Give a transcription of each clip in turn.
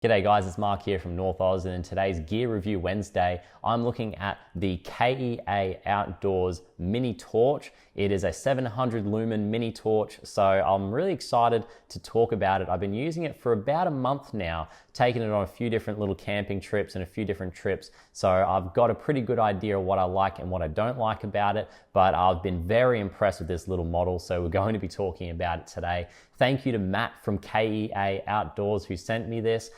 G'day guys, it's Mark here from North Oz, and in today's Gear Review Wednesday, I'm looking at the KEA Outdoors mini torch. It is a 700 lumen mini torch, so I'm really excited to talk about it. I've been using it for about a month now, taking it on a few different little camping trips and a few different trips, so I've got a pretty good idea of what I like and what I don't like about it, but I've been very impressed with this little model, so we're going to be talking about it today. Thank you to Matt from KEA Outdoors who sent me this.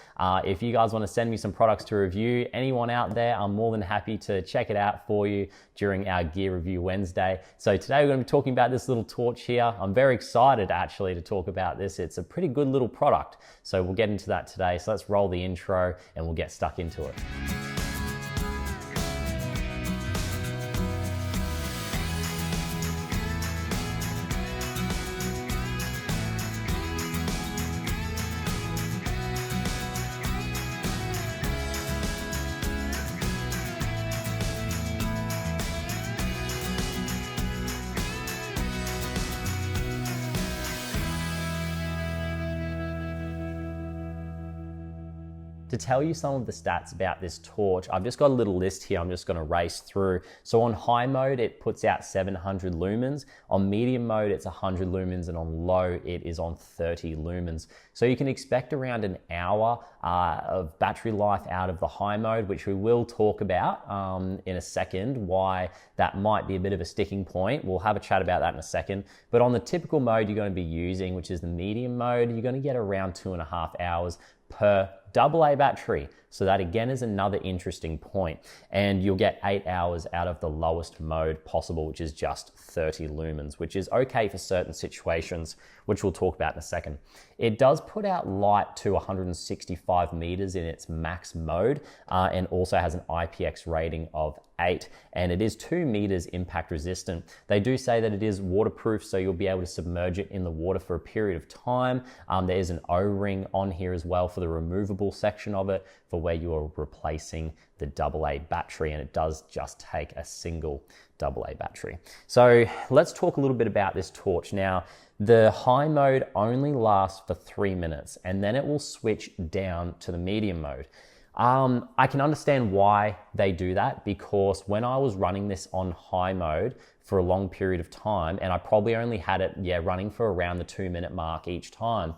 If you guys want to send me some products to review, anyone out there, I'm more than happy to check it out for you during our Gear Review Wednesday. So today we're going to be talking about this little torch here. I'm very excited actually to talk about this. It's a pretty good little product. So we'll get into that today. So let's roll the intro and we'll get stuck into it. To tell you some of the stats about this torch, I've just got a little list here I'm just going to race through. So on high mode, it puts out 700 lumens. On medium mode, it's 100 lumens, and on low, it is on 30 lumens. So you can expect around an hour of battery life out of the high mode, which we will talk about in a second, why that might be a bit of a sticking point. We'll have a chat about that in a second. But on the typical mode you're going to be using, which is the medium mode, you're going to get around 2.5 hours per AA battery. So that again is another interesting point. And you'll get 8 hours out of the lowest mode possible, which is just 30 lumens, which is okay for certain situations, which we'll talk about in a second. It does put out light to 165 meters in its max mode, and also has an IPX rating of 8, and it is 2 meters impact resistant. They do say that it is waterproof, so you'll be able to submerge it in the water for a period of time. There is an O-ring on here as well for the removable section of it, for where you are replacing the AA battery, and it does just take a single AA battery. So let's talk a little bit about this torch. Now, the high mode only lasts for 3 minutes, and then it will switch down to the medium mode. I can understand why they do that, because when I was running this on high mode for a long period of time, and I probably only had it running for around the 2-minute mark each time,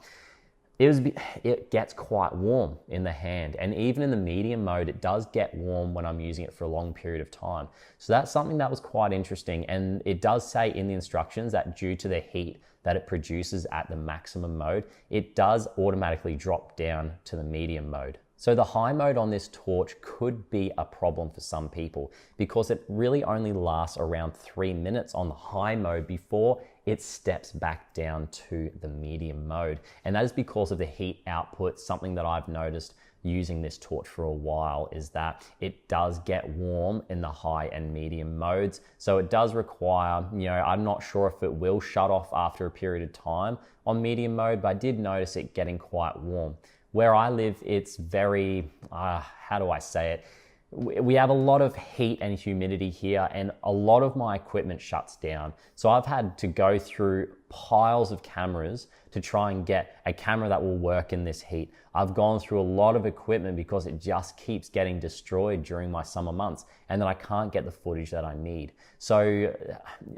it gets quite warm in the hand, and even in the medium mode it does get warm when I'm using it for a long period of time. So that's something that was quite interesting, and it does say in the instructions that due to the heat that it produces at the maximum mode, it does automatically drop down to the medium mode. So the high mode on this torch could be a problem for some people, because it really only lasts around 3 minutes on the high mode before it steps back down to the medium mode. And that is because of the heat output. Something that I've noticed using this torch for a while is that it does get warm in the high and medium modes. So it does require, I'm not sure if it will shut off after a period of time on medium mode, but I did notice it getting quite warm. Where I live, it's very, how do I say it? We have a lot of heat and humidity here, and a lot of my equipment shuts down. So I've had to go through piles of cameras to try and get a camera that will work in this heat. I've gone through a lot of equipment because it just keeps getting destroyed during my summer months, and then I can't get the footage that I need. So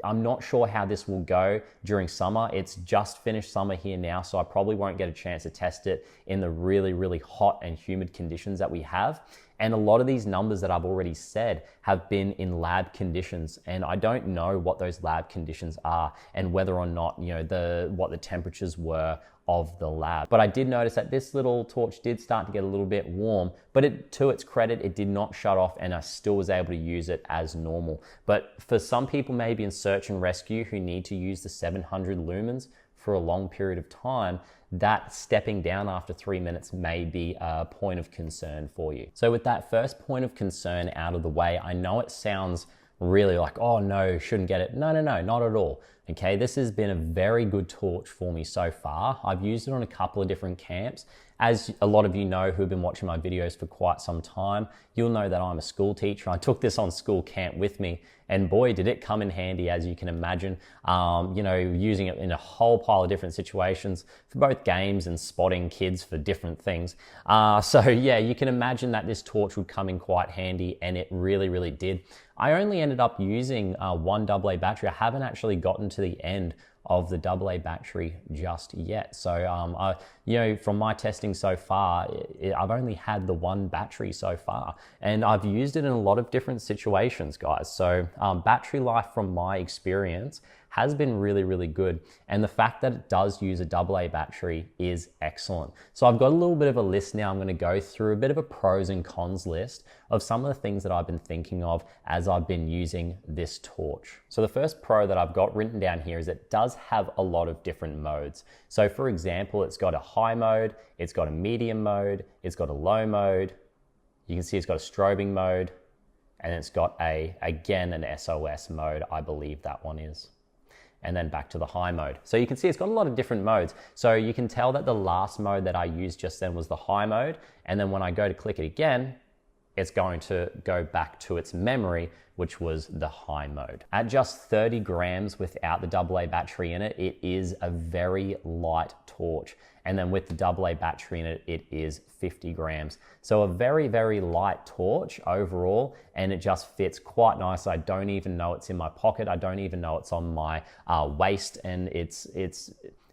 I'm not sure how this will go during summer. It's just finished summer here now, so I probably won't get a chance to test it in the really, really hot and humid conditions that we have. And a lot of these numbers that I've already said have been in lab conditions, and I don't know what those lab conditions are and whether or not, what the temperatures were of the lab. But I did notice that this little torch did start to get a little bit warm, but to its credit, it did not shut off, and I still was able to use it as normal. But for some people maybe in search and rescue who need to use the 700 lumens for a long period of time, that stepping down after 3 minutes may be a point of concern for you. So with that first point of concern out of the way, I know it sounds really like, oh no, shouldn't get it. No, not at all. Okay, this has been a very good torch for me so far. I've used it on a couple of different camps, As a lot of you know who have been watching my videos for quite some time, you'll know that I'm a school teacher. I took this on school camp with me, and boy, did it come in handy, as you can imagine, you know, using it in a whole pile of different situations for both games and spotting kids for different things. So yeah, you can imagine that this torch would come in quite handy, and it really, really did. I only ended up using one AA battery. I haven't actually gotten to the end of the AA battery just yet. So, you know, from my testing so far, I've only had the one battery so far, and I've used it in a lot of different situations, guys. So battery life from my experience has been really, really good. And the fact that it does use a AA battery is excellent. So I've got a little bit of a list now. I'm gonna go through a bit of a pros and cons list of some of the things that I've been thinking of as I've been using this torch. So the first pro that I've got written down here is it does have a lot of different modes. So for example, it's got a high mode, it's got a medium mode, it's got a low mode. You can see it's got a strobing mode, and it's got again, an SOS mode, I believe that one is. And then back to the high mode. So you can see it's got a lot of different modes. So you can tell that the last mode that I used just then was the high mode. And then when I go to click it again, it's going to go back to its memory, which was the high mode. At just 30 grams without the AA battery in it, it is a very light torch. And then with the AA battery in it, it is 50 grams. So a very, very light torch overall, and it just fits quite nice. I don't even know it's in my pocket. I don't even know it's on my waist, and it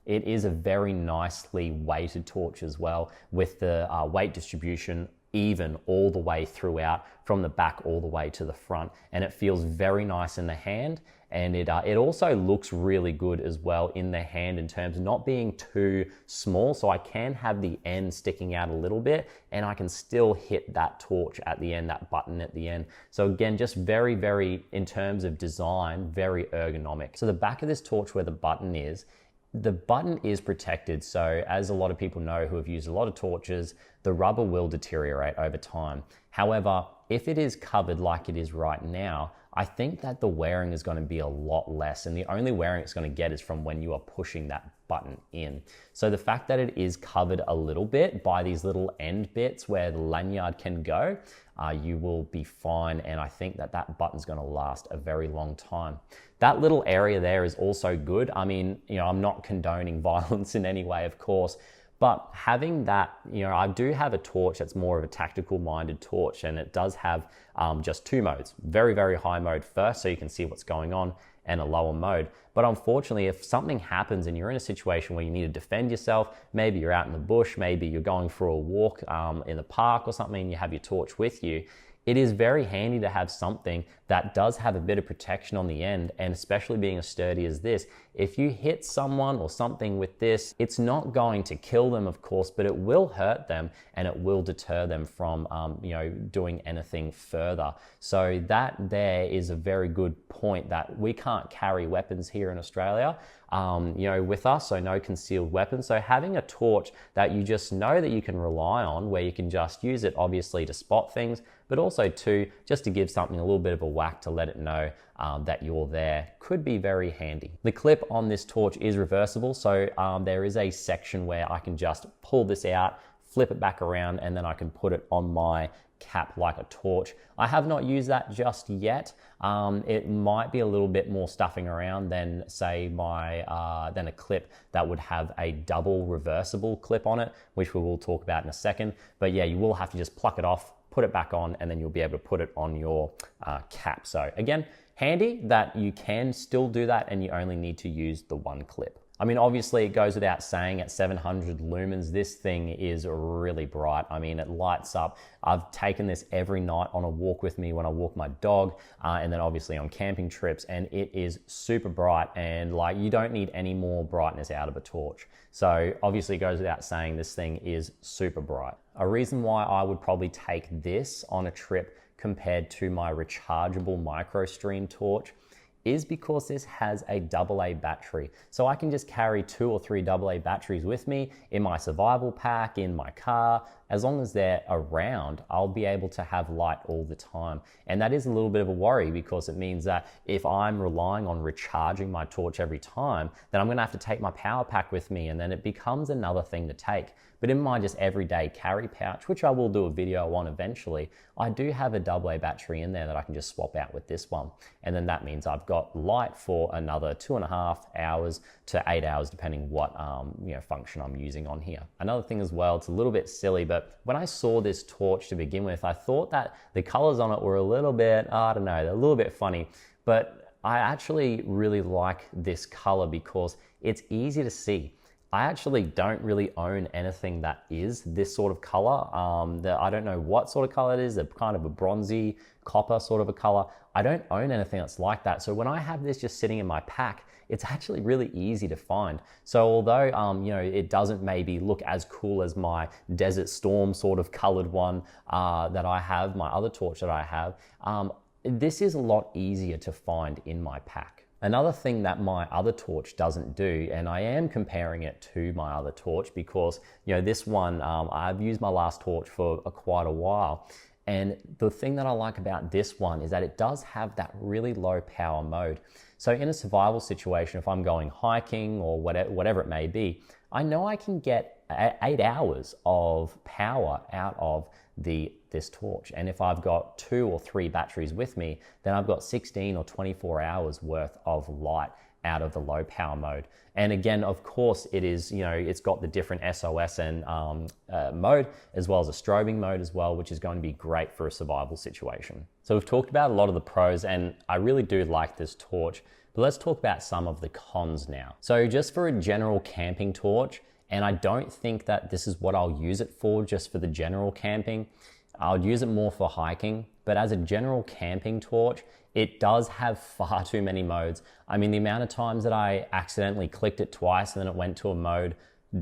is a very nicely weighted torch as well, with the weight distribution even all the way throughout, from the back all the way to the front, and it feels very nice in the hand. And it also looks really good as well in the hand in terms of not being too small. So I can have the end sticking out a little bit, and I can still hit that torch at the end, that button at the end. So again, just very, very, in terms of design, very ergonomic. So the back of this torch where the button is protected. So as a lot of people know who have used a lot of torches, the rubber will deteriorate over time. However, if it is covered like it is right now, I think that the wearing is going to be a lot less, and the only wearing it's going to get is from when you are pushing that button in. So the fact that it is covered a little bit by these little end bits where the lanyard can go, you will be fine, and I think that that button's going to last a very long time. That little area there is also good. I mean, you know, I'm not condoning violence in any way, of course, but having that, you know, I do have a torch that's more of a tactical minded torch, and it does have just two modes. Very, very high mode first, so you can see what's going on, and a lower mode. But unfortunately, if something happens and you're in a situation where you need to defend yourself, maybe you're out in the bush, maybe you're going for a walk in the park or something, and you have your torch with you, it is very handy to have something that does have a bit of protection on the end, and especially being as sturdy as this. If you hit someone or something with this, it's not going to kill them, of course, but it will hurt them, and it will deter them from you know, doing anything further. So that there is a very good point, that we can't carry weapons here in Australia, you know, with us, so no concealed weapons. So having a torch that you just know that you can rely on, where you can just use it obviously to spot things, but also just to give something a little bit of a whack to let it know that you're there, could be very handy. The clip on this torch is reversible, so there is a section where I can just pull this out, flip it back around, and then I can put it on my cap like a torch. I have not used that just yet. It might be a little bit more stuffing around than, say, than a clip that would have a double reversible clip on it, which we will talk about in a second. But yeah, you will have to just pluck it off, put it back on, and then you'll be able to put it on your cap. So again, handy that you can still do that, and you only need to use the one clip. I mean, obviously it goes without saying, at 700 lumens, this thing is really bright. I mean, it lights up. I've taken this every night on a walk with me when I walk my dog, and then obviously on camping trips, and it is super bright, and like, you don't need any more brightness out of a torch. So obviously it goes without saying, this thing is super bright. A reason why I would probably take this on a trip compared to my rechargeable MicroStream torch is because this has a AA battery. So I can just carry 2 or 3 AA batteries with me in my survival pack, in my car, as long as they're around, I'll be able to have light all the time. And that is a little bit of a worry, because it means that if I'm relying on recharging my torch every time, then I'm gonna have to take my power pack with me, and then it becomes another thing to take. But in my just everyday carry pouch, which I will do a video on eventually, I do have a AA battery in there that I can just swap out with this one. And then that means I've got light for another 2.5 hours to 8 hours, depending what function I'm using on here. Another thing as well, it's a little bit silly, but when I saw this torch to begin with, I thought that the colors on it were a little bit, I don't know, they're a little bit funny. But I actually really like this color because it's easy to see. I actually don't really own anything that is this sort of color. I don't know what sort of color it is. They're kind of a bronzy copper sort of a color. I don't own anything that's like that. So when I have this just sitting in my pack, it's actually really easy to find. So although it doesn't maybe look as cool as my Desert Storm sort of colored one that I have, my other torch that I have, this is a lot easier to find in my pack. Another thing that my other torch doesn't do, and I am comparing it to my other torch because this one, I've used my last torch for quite a while. And the thing that I like about this one is that it does have that really low power mode. So in a survival situation, if I'm going hiking or whatever it may be, I know I can get 8 hours of power out of this torch. And if I've got 2 or 3 batteries with me, then I've got 16 or 24 hours worth of light out of the low power mode. And again, of course, it is, it's got the different SOS and mode, as well as a strobing mode as well, which is going to be great for a survival situation. So we've talked about a lot of the pros, and I really do like this torch, but let's talk about some of the cons now. So just for a general camping torch, and I don't think that this is what I'll use it for, just for the general camping. I'll use it more for hiking, but as a general camping torch, it does have far too many modes. I mean, the amount of times that I accidentally clicked it twice and then it went to a mode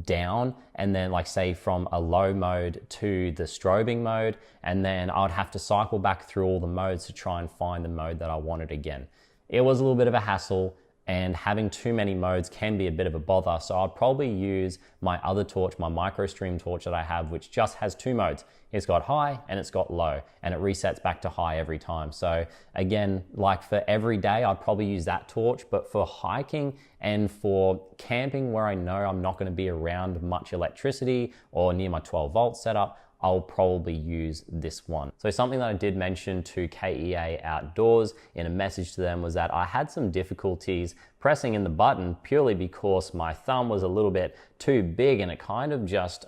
down, and then like say from a low mode to the strobing mode, and then I would have to cycle back through all the modes to try and find the mode that I wanted again. It was a little bit of a hassle, and having too many modes can be a bit of a bother. So I'd probably use my other torch, my MicroStream torch that I have, which just has 2 modes. It's got high and it's got low, and it resets back to high every time. So again, like for every day, I'd probably use that torch, but for hiking and for camping where I know I'm not gonna be around much electricity or near my 12-volt setup, I'll probably use this one. So something that I did mention to KEA Outdoors in a message to them was that I had some difficulties pressing in the button purely because my thumb was a little bit too big and it kind of just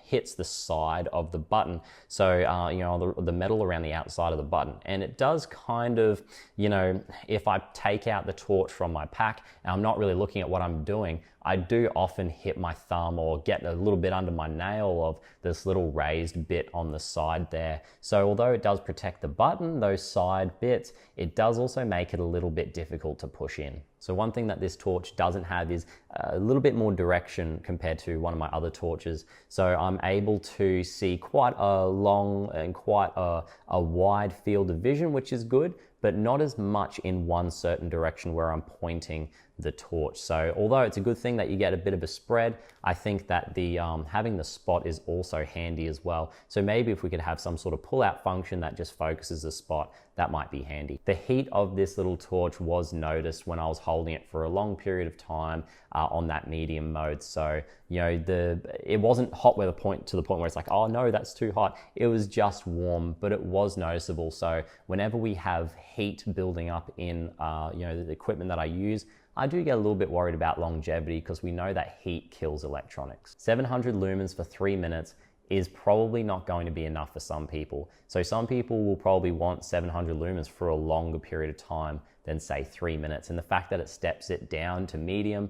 hits the side of the button. So, the metal around the outside of the button. And it does kind of, if I take out the torch from my pack and I'm not really looking at what I'm doing, I do often hit my thumb or get a little bit under my nail of this little raised bit on the side there. So although it does protect the button, those side bits, it does also make it a little bit difficult to push in. So one thing that this torch doesn't have is a little bit more direction compared to one of my other torches. So I'm able to see quite a long and quite a wide field of vision, which is good, but not as much in one certain direction where I'm pointing the torch. So although it's a good thing that you get a bit of a spread, I think that the having the spot is also handy as well. So maybe if we could have some sort of pull-out function that just focuses the spot, that might be handy. The heat of this little torch was noticed when I was holding it for a long period of time on that medium mode. So, it wasn't hot to the point where it's like, oh no, that's too hot. It was just warm, but it was noticeable. So whenever we have heat building up in, the equipment that I use, I do get a little bit worried about longevity because we know that heat kills electronics. 700 lumens for 3 minutes is probably not going to be enough for some people. So some people will probably want 700 lumens for a longer period of time than say 3 minutes. And the fact that it steps it down to medium,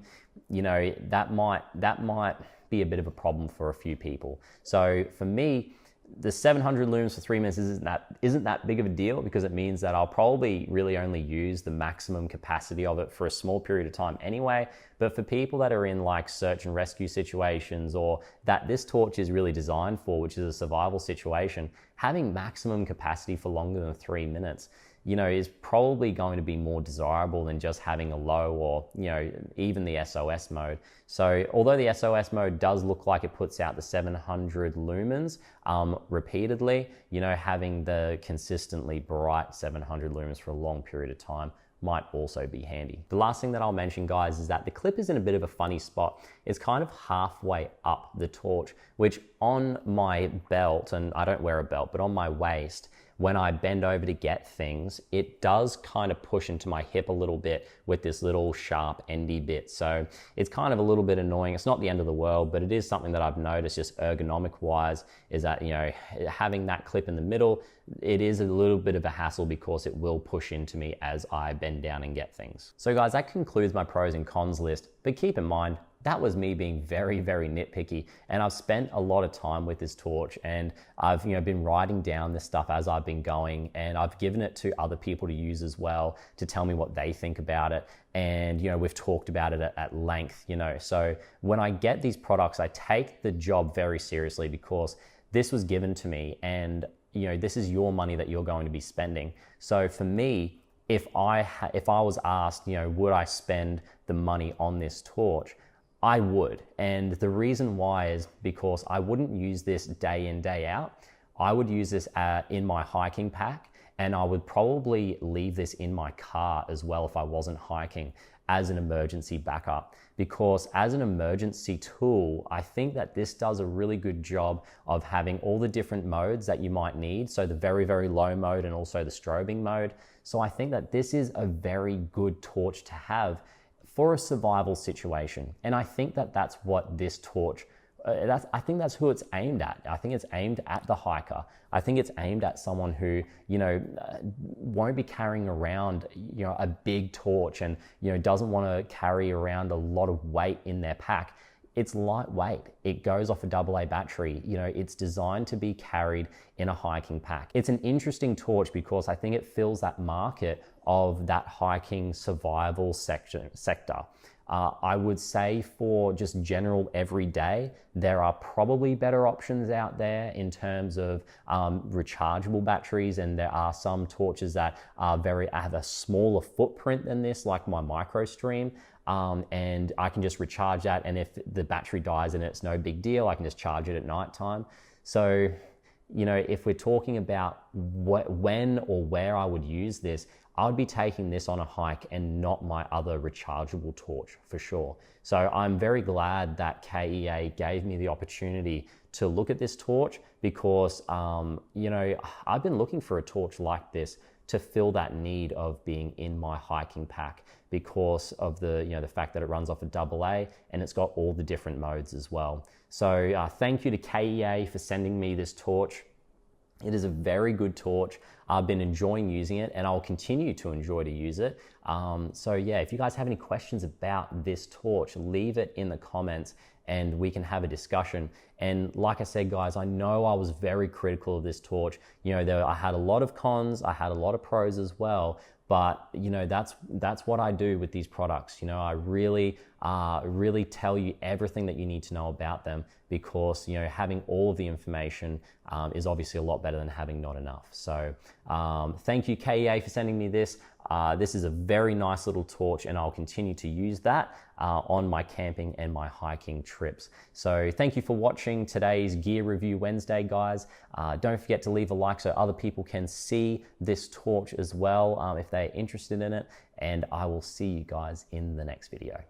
that might be a bit of a problem for a few people. So for me, the 700 lumens for 3 minutes isn't that big of a deal because it means that I'll probably really only use the maximum capacity of it for a small period of time anyway. But for people that are in like search and rescue situations, or that this torch is really designed for, which is a survival situation, having maximum capacity for longer than 3 minutes is probably going to be more desirable than just having a low or, even the SOS mode. So although the SOS mode does look like it puts out the 700 lumens repeatedly, having the consistently bright 700 lumens for a long period of time might also be handy. The last thing that I'll mention, guys, is that the clip is in a bit of a funny spot. It's kind of halfway up the torch, which on my belt, and I don't wear a belt, but on my waist, when I bend over to get things, it does kind of push into my hip a little bit with this little sharp endy bit. So it's kind of a little bit annoying. It's not the end of the world, but it is something that I've noticed just ergonomic wise, is that, having that clip in the middle, it is a little bit of a hassle because it will push into me as I bend down and get things. So guys, that concludes my pros and cons list, but keep in mind, that was me being very, very nitpicky. And I've spent a lot of time with this torch, and I've been writing down this stuff as I've been going, and I've given it to other people to use as well, to tell me what they think about it. And we've talked about it at length. So when I get these products, I take the job very seriously, because this was given to me, and this is your money that you're going to be spending. So for me, if I was asked, would I spend the money on this torch, I would. And the reason why is because I wouldn't use this day in, day out. I would use this in my hiking pack, and I would probably leave this in my car as well if I wasn't hiking, as an emergency backup. Because as an emergency tool, I think that this does a really good job of having all the different modes that you might need. So the very, very low mode and also the strobing mode. So I think that this is a very good torch to have for a survival situation. And I think that that's what this torch, I think that's who it's aimed at. I think it's aimed at the hiker. I think it's aimed at someone who, won't be carrying around, a big torch, and, doesn't want to carry around a lot of weight in their pack. It's lightweight. It goes off a AA battery. It's designed to be carried in a hiking pack. It's an interesting torch because I think it fills that market of that hiking survival sector. I would say for just general everyday, there are probably better options out there in terms of rechargeable batteries, and there are some torches that have a smaller footprint than this, like my MicroStream. And I can just recharge that, and if the battery dies in it, it's no big deal. I can just charge it at nighttime. So, if we're talking about when or where I would use this, I would be taking this on a hike and not my other rechargeable torch for sure. So I'm very glad that KEA gave me the opportunity to look at this torch, because, I've been looking for a torch like this to fill that need of being in my hiking pack, because of the fact that it runs off a AA and it's got all the different modes as well. So thank you to KEA for sending me this torch. It is a very good torch. I've been enjoying using it, and I'll continue to enjoy to use it. So yeah, if you guys have any questions about this torch, leave it in the comments and we can have a discussion. And like I said, guys, I know I was very critical of this torch. I had a lot of cons, I had a lot of pros as well, but that's what I do with these products. I really tell you everything that you need to know about them, because having all of the information is obviously a lot better than having not enough. So thank you, KEA, for sending me this. This is a very nice little torch, and I'll continue to use that on my camping and my hiking trips. So thank you for watching today's Gear Review Wednesday, guys. Don't forget to leave a like so other people can see this torch as well, if they're interested in it. And I will see you guys in the next video.